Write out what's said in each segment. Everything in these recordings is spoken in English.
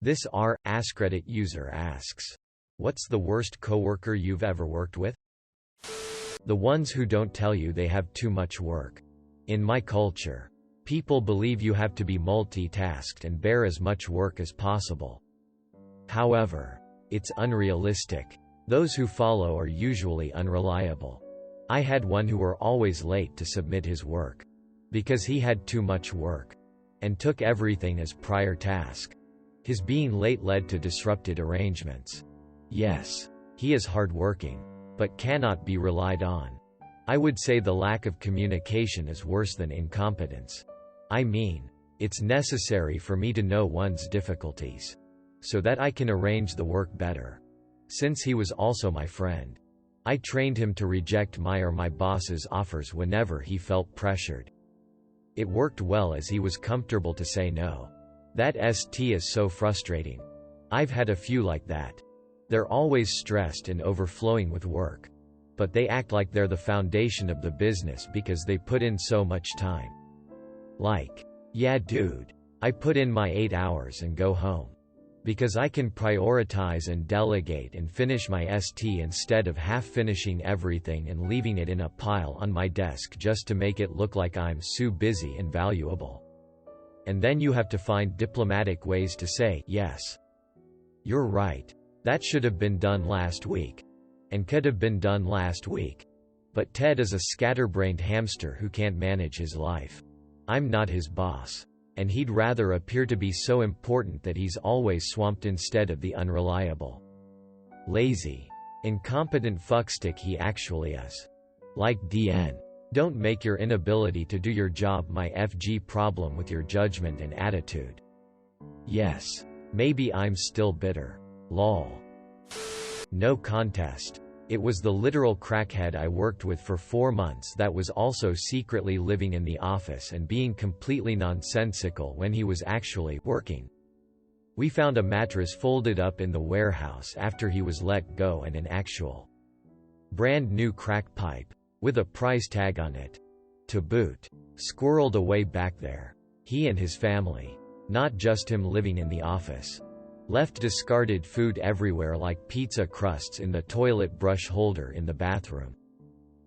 This AskReddit user asks, what's the worst coworker you've ever worked with? The ones who don't tell you they have too much work. In my culture, people believe you have to be multitasked and bear as much work as possible. However, it's unrealistic. Those who follow are usually unreliable. I had one who were always late to submit his work. Because he had too much work. And took everything as prior task. His being late led to disrupted arrangements. Yes, he is hardworking, but cannot be relied on. I would say the lack of communication is worse than incompetence. I mean, it's necessary for me to know one's difficulties, so that I can arrange the work better. Since he was also my friend, I trained him to reject my or my boss's offers whenever he felt pressured. It worked well as he was comfortable to say no. That is so frustrating. I've had a few like that. They're always stressed and overflowing with work. But they act like they're the foundation of the business because they put in so much time. Like, yeah dude, I put in my 8 hours and go home. Because I can prioritize and delegate and finish my ST instead of half finishing everything and leaving it in a pile on my desk just to make it look like I'm so busy and valuable. And then you have to find diplomatic ways to say, yes, you're right. That should have been done last week. And could have been done last week. But Ted is a scatterbrained hamster who can't manage his life. I'm not his boss. And he'd rather appear to be so important that he's always swamped instead of the unreliable, lazy, incompetent fuckstick he actually is. Like DN. Don't make your inability to do your job my FG problem with your judgment and attitude. Yes. Maybe I'm still bitter. Lol. No contest. It was the literal crackhead I worked with for 4 months that was also secretly living in the office and being completely nonsensical when he was actually working. We found a mattress folded up in the warehouse after he was let go and an actual brand new crack pipe, with a price tag on it, to boot, squirreled away back there. He and his family, not just him living in the office, left discarded food everywhere like pizza crusts in the toilet brush holder in the bathroom.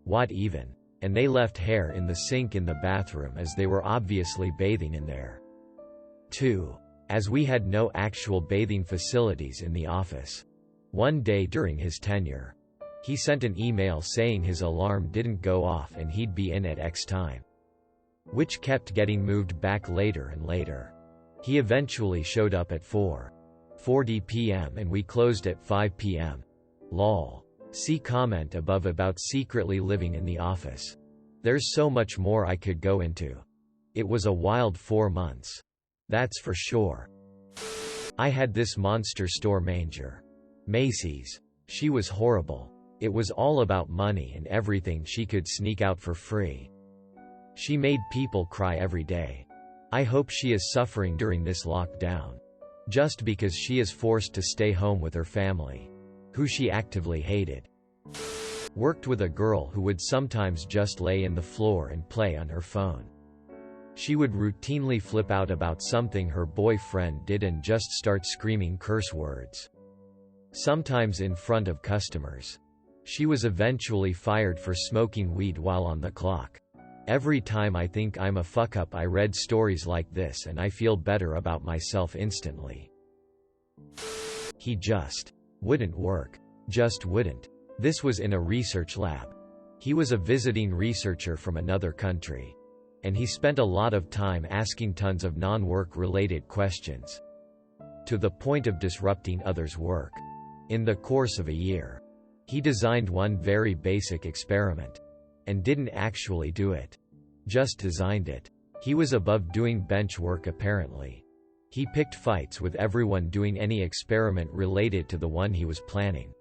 What even? And they left hair in the sink in the bathroom as they were obviously bathing in there. 2. As we had no actual bathing facilities in the office. One day during his tenure, he sent an email saying his alarm didn't go off and he'd be in at X time, which kept getting moved back later and later. He eventually showed up at 4:40 p.m. and we closed at 5 p.m. Lol. See comment above about secretly living in the office. There's so much more I could go into. It was a wild 4 months. That's for sure. I had this monster store manager, Macy's. She was horrible. It was all about money and everything she could sneak out for free. She made people cry every day. I hope she is suffering during this lockdown. Just because she is forced to stay home with her family, who she actively hated. Worked with a girl who would sometimes just lay in the floor and play on her phone. She would routinely flip out about something her boyfriend did and just start screaming curse words. Sometimes in front of customers. She was eventually fired for smoking weed while on the clock. Every time I think I'm a fuck-up I read stories like this and I feel better about myself instantly. He just wouldn't work. Just wouldn't. This was in a research lab. He was a visiting researcher from another country. And he spent a lot of time asking tons of non-work related questions. To the point of disrupting others' work. In the course of a year, he designed one very basic experiment. And didn't actually do it. Just designed it. He was above doing bench work apparently. He picked fights with everyone doing any experiment related to the one he was planning.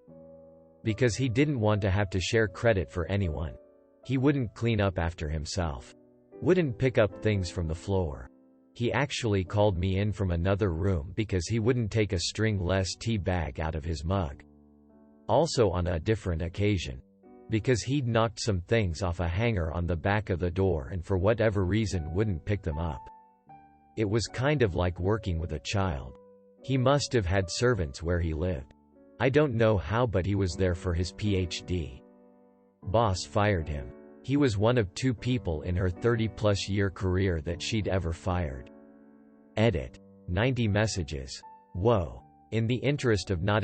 Because he didn't want to have to share credit for anyone. He wouldn't clean up after himself. Wouldn't pick up things from the floor. He actually called me in from another room because he wouldn't take a stringless tea bag out of his mug. Also on a different occasion. Because he'd knocked some things off a hanger on the back of the door and for whatever reason wouldn't pick them up. It was kind of like working with a child. He must have had servants where he lived. I don't know how, but he was there for his PhD. Boss fired him. He was one of 2 people in her 30-plus year career that she'd ever fired. Edit. 90 messages. Whoa. In the interest of not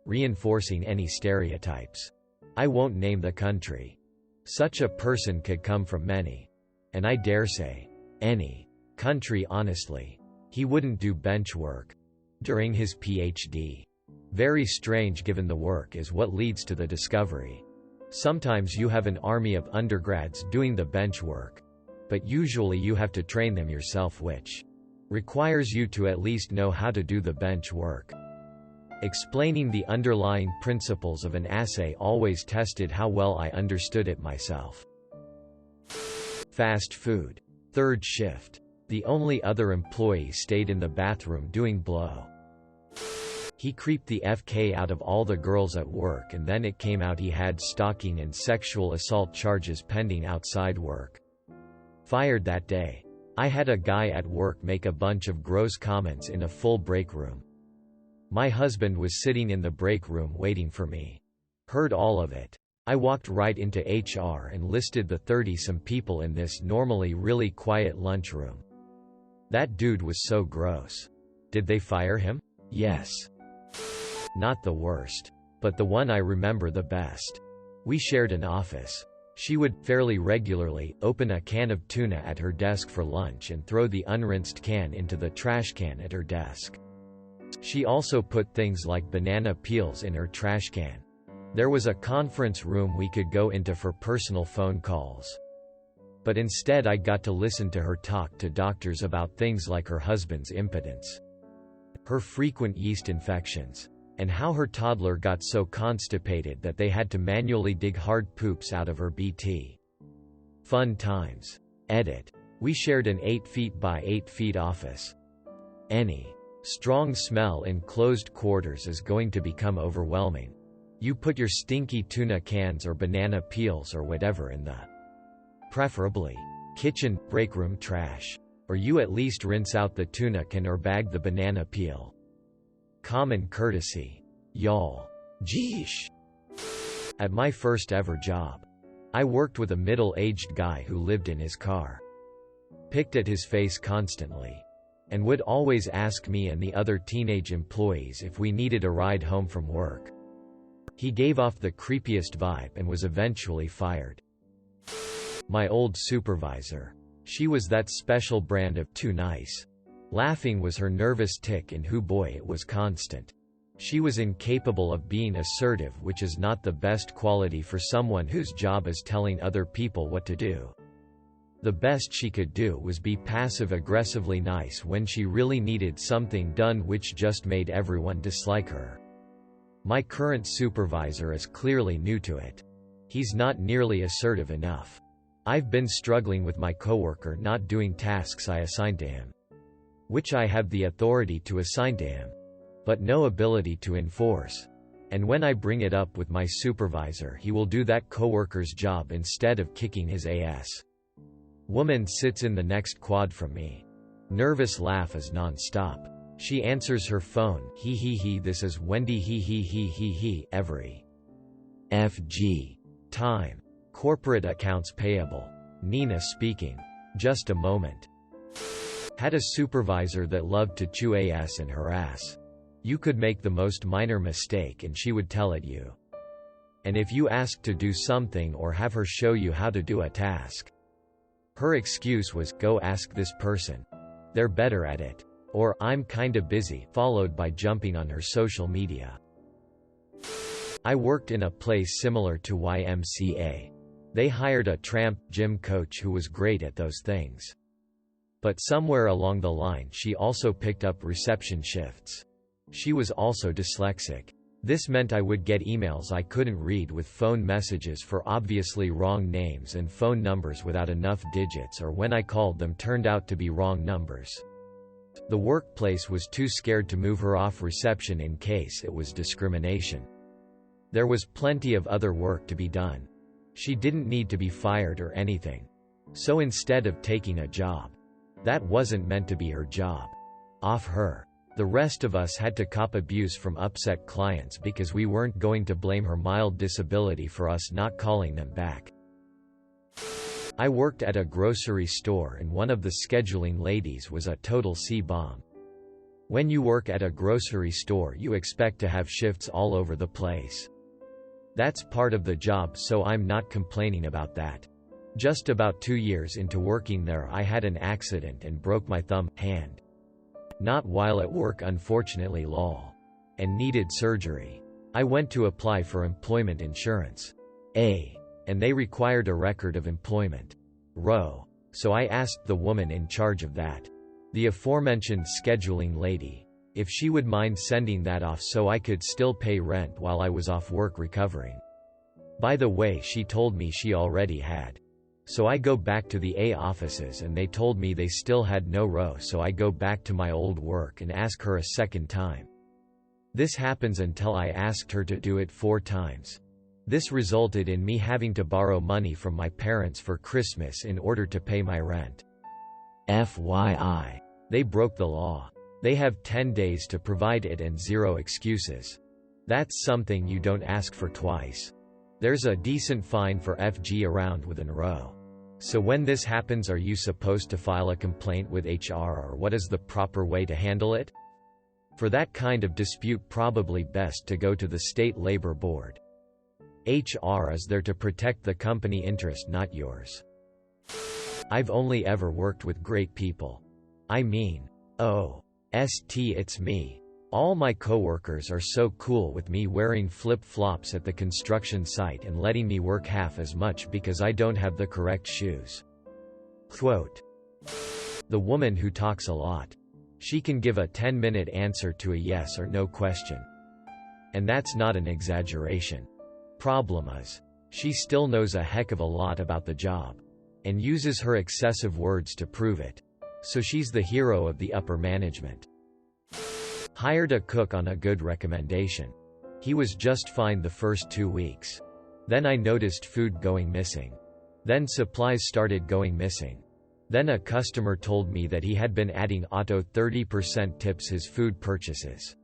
reinforcing any stereotypes. I won't name the country. Such a person could come from many. And I dare say, any country honestly. He wouldn't do bench work during his PhD. Very strange given the work is what leads to the discovery. Sometimes you have an army of undergrads doing the bench work. But usually you have to train them yourself, which requires you to at least know how to do the bench work. Explaining the underlying principles of an assay always tested how well I understood it myself. Fast food. 3rd shift. The only other employee stayed in the bathroom doing blow. He creeped the FK out of all the girls at work, and then it came out he had stalking and sexual assault charges pending outside work. Fired that day. I had a guy at work make a bunch of gross comments in a full break room. My husband was sitting in the break room waiting for me. Heard all of it. I walked right into HR and listed the 30-some people in this normally really quiet lunchroom. That dude was so gross. Did they fire him? Yes. Not the worst. But the one I remember the best. We shared an office. She would, fairly regularly, open a can of tuna at her desk for lunch and throw the unrinsed can into the trash can at her desk. She also put things like banana peels in her trash can. There was a conference room we could go into for personal phone calls. But instead I got to listen to her talk to doctors about things like her husband's impotence, her frequent yeast infections, and how her toddler got so constipated that they had to manually dig hard poops out of her BT. Fun times. Edit. We shared an 8 feet by 8 feet office. Any strong smell in closed quarters is going to become overwhelming. You put your stinky tuna cans or banana peels or whatever in the preferably kitchen, break room trash. Or you at least rinse out the tuna can or bag the banana peel. Common courtesy. Y'all. Jeesh. At my first ever job, I worked with a middle-aged guy who lived in his car. Picked at his face constantly. And would always ask me and the other teenage employees if we needed a ride home from work. He gave off the creepiest vibe and was eventually fired. My old supervisor. She was that special brand of too nice. Laughing was her nervous tick, and hoo boy it was constant. She was incapable of being assertive, which is not the best quality for someone whose job is telling other people what to do. The best she could do was be passive-aggressively nice when she really needed something done, which just made everyone dislike her. My current supervisor is clearly new to it. He's not nearly assertive enough. I've been struggling with my coworker not doing tasks I assigned to him, which I have the authority to assign to him, but no ability to enforce. And when I bring it up with my supervisor, he will do that coworker's job instead of kicking his ass. Woman sits in the next quad from me. Nervous laugh is non-stop. She answers her phone, he, this is Wendy, he, every FG time. Corporate accounts payable. Nina speaking. Just a moment. Had a supervisor that loved to chew ass and harass. You could make the most minor mistake and she would tell it you. And if you asked to do something or have her show you how to do a task, her excuse was, go ask this person. They're better at it. Or, I'm kinda busy, followed by jumping on her social media. I worked in a place similar to YMCA. They hired a tramp gym coach who was great at those things. But somewhere along the line she also picked up reception shifts. She was also dyslexic. This meant I would get emails I couldn't read with phone messages for obviously wrong names and phone numbers without enough digits, or when I called them turned out to be wrong numbers. The workplace was too scared to move her off reception in case it was discrimination. There was plenty of other work to be done. She didn't need to be fired or anything. So instead of taking a job that wasn't meant to be her job off her, The rest of us had to cop abuse from upset clients because we weren't going to blame her mild disability for us not calling them back. I worked at a grocery store and one of the scheduling ladies was a total C-bomb. When you work at a grocery store, you expect to have shifts all over the place. That's part of the job, so I'm not complaining about that. Just about 2 years into working there, I had an accident and broke my hand. Not while at work, unfortunately, lol. And needed surgery. I went to apply for employment insurance. And they required a record of employment. So I asked the woman in charge of that, the aforementioned scheduling lady, if she would mind sending that off so I could still pay rent while I was off work recovering. By the way, she told me she already had. So I go back to the A offices and they told me they still had no row, so I go back to my old work and ask her a second time. This happens until I asked her to do it 4 times. This resulted in me having to borrow money from my parents for Christmas in order to pay my rent. FYI. They broke the law. They have 10 days to provide it and 0 excuses. That's something you don't ask for twice. There's a decent fine for FG around within a row. So when this happens, are you supposed to file a complaint with HR, or what is the proper way to handle it? For that kind of dispute, probably best to go to the State Labor Board. HR is there to protect the company interest, not yours. I've only ever worked with great people. I mean, it's me. All my coworkers are so cool with me wearing flip-flops at the construction site and letting me work half as much because I don't have the correct shoes. Quote, the woman who talks a lot. She can give a 10-minute answer to a yes or no question. And that's not an exaggeration. Problem is, she still knows a heck of a lot about the job. And uses her excessive words to prove it. So she's the hero of the upper management. Hired a cook on a good recommendation. He was just fine the first 2 weeks. Then I noticed food going missing. Then supplies started going missing. Then a customer told me that he had been adding auto 30% tips his food purchases.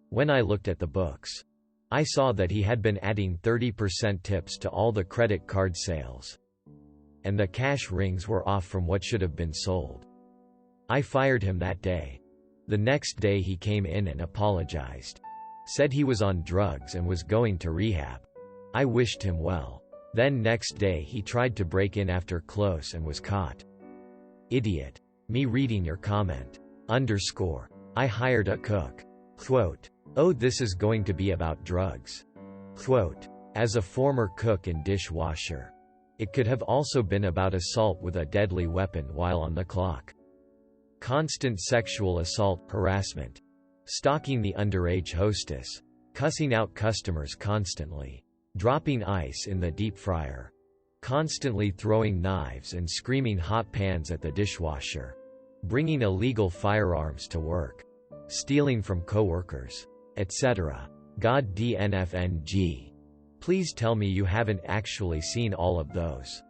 When I looked at the books, I saw that he had been adding 30% tips to all the credit card sales. And the cash rings were off from what should have been sold. I fired him that day. The next day he came in and apologized. Said he was on drugs and was going to rehab. I wished him well. Then next day he tried to break in after close and was caught. Idiot. Me reading your comment. I hired a cook. Quote, this is going to be about drugs. Quote, as a former cook and dishwasher. It could have also been about assault with a deadly weapon while on the clock. Constant sexual assault, harassment. Stalking the underage hostess. Cussing out customers constantly. Dropping ice in the deep fryer. Constantly throwing knives and screaming hot pans at the dishwasher. Bringing illegal firearms to work. Stealing from coworkers. Etc. God DNFNG. Please tell me you haven't actually seen all of those.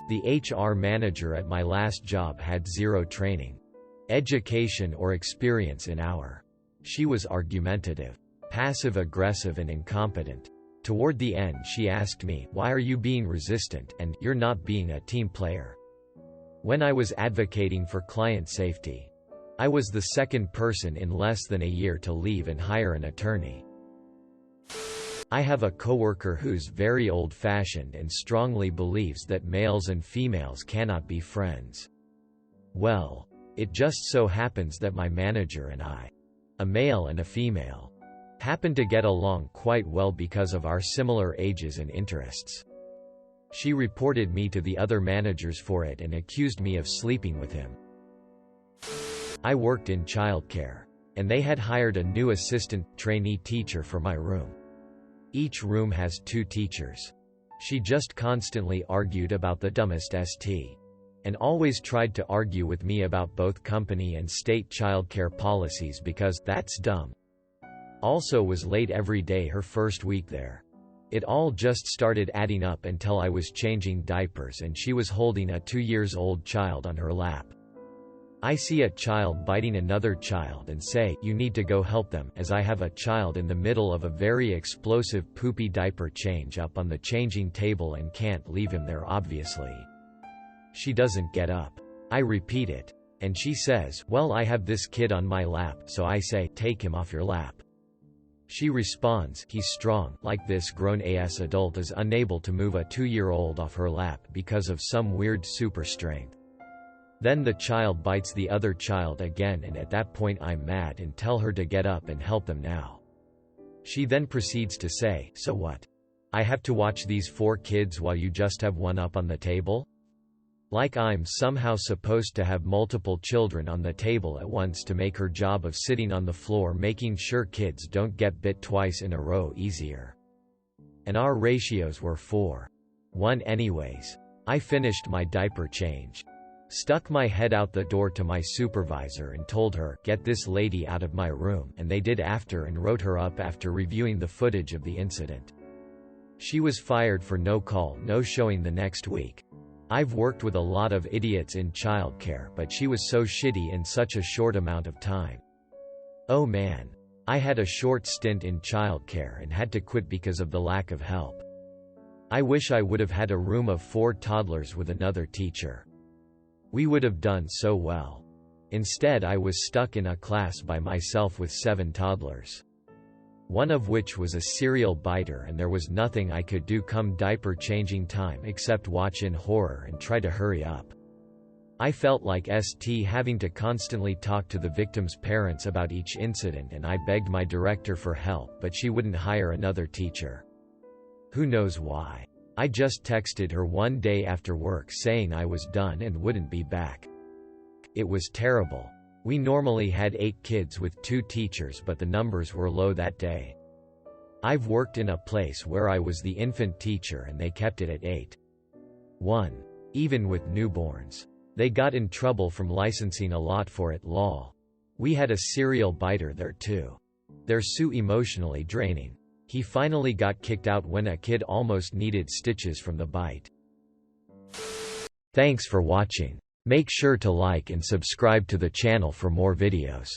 The HR manager at my last job had 0 training, education or experience in our. She was argumentative, passive-aggressive and incompetent. Toward the end she asked me, why are you being resistant, and you're not being a team player. When I was advocating for client safety, I was the second person in less than a year to leave and hire an attorney. I have a coworker who's very old-fashioned and strongly believes that males and females cannot be friends. Well, it just so happens that my manager and I, a male and a female, happen to get along quite well because of our similar ages and interests. She reported me to the other managers for it and accused me of sleeping with him. I worked in childcare, and they had hired a new assistant trainee teacher for my room. Each room has 2 teachers. She just constantly argued about the dumbest ST. And always tried to argue with me about both company and state childcare policies because that's dumb. Also was late every day her first week there. It all just started adding up until I was changing diapers and she was holding a 2-year-old child on her lap. I see a child biting another child and say, "You need to go help them," as I have a child in the middle of a very explosive poopy diaper change up on the changing table and can't leave him there obviously. She doesn't get up. I repeat it. And she says, "Well, I have this kid on my lap," so I say, "Take him off your lap." She responds, "He's strong," like this grown-ass adult is unable to move a 2-year-old off her lap because of some weird super strength. Then the child bites the other child again, and at that point I'm mad and tell her to get up and help them now. She then proceeds to say, "So what? I have to watch these 4 kids while you just have one up on the table?" Like I'm somehow supposed to have multiple children on the table at once to make her job of sitting on the floor making sure kids don't get bit twice in a row easier. And our ratios were 4:1 anyways. I finished my diaper change, stuck my head out the door to my supervisor and told her, "Get this lady out of my room," and they did after and wrote her up after reviewing the footage of the incident. She was fired for no call, no showing the next week. I've worked with a lot of idiots in childcare, but she was so shitty in such a short amount of time. Oh man. I had a short stint in childcare and had to quit because of the lack of help. I wish I would have had a room of 4 toddlers with another teacher. We would have done so well. Instead, I was stuck in a class by myself with 7 toddlers. One of which was a serial biter, and there was nothing I could do come diaper changing time except watch in horror and try to hurry up. I felt like having to constantly talk to the victims' parents about each incident, and I begged my director for help, but she wouldn't hire another teacher. Who knows why. I just texted her one day after work saying I was done and wouldn't be back. It was terrible. We normally had 8 kids with 2 teachers, but the numbers were low that day. I've worked in a place where I was the infant teacher and they kept it at 8:1. Even with newborns. They got in trouble from licensing a lot for it, lol. We had a serial biter there too. They're so emotionally draining. He finally got kicked out when a kid almost needed stitches from the bite. Thanks for watching. Make sure to like and subscribe to the channel for more videos.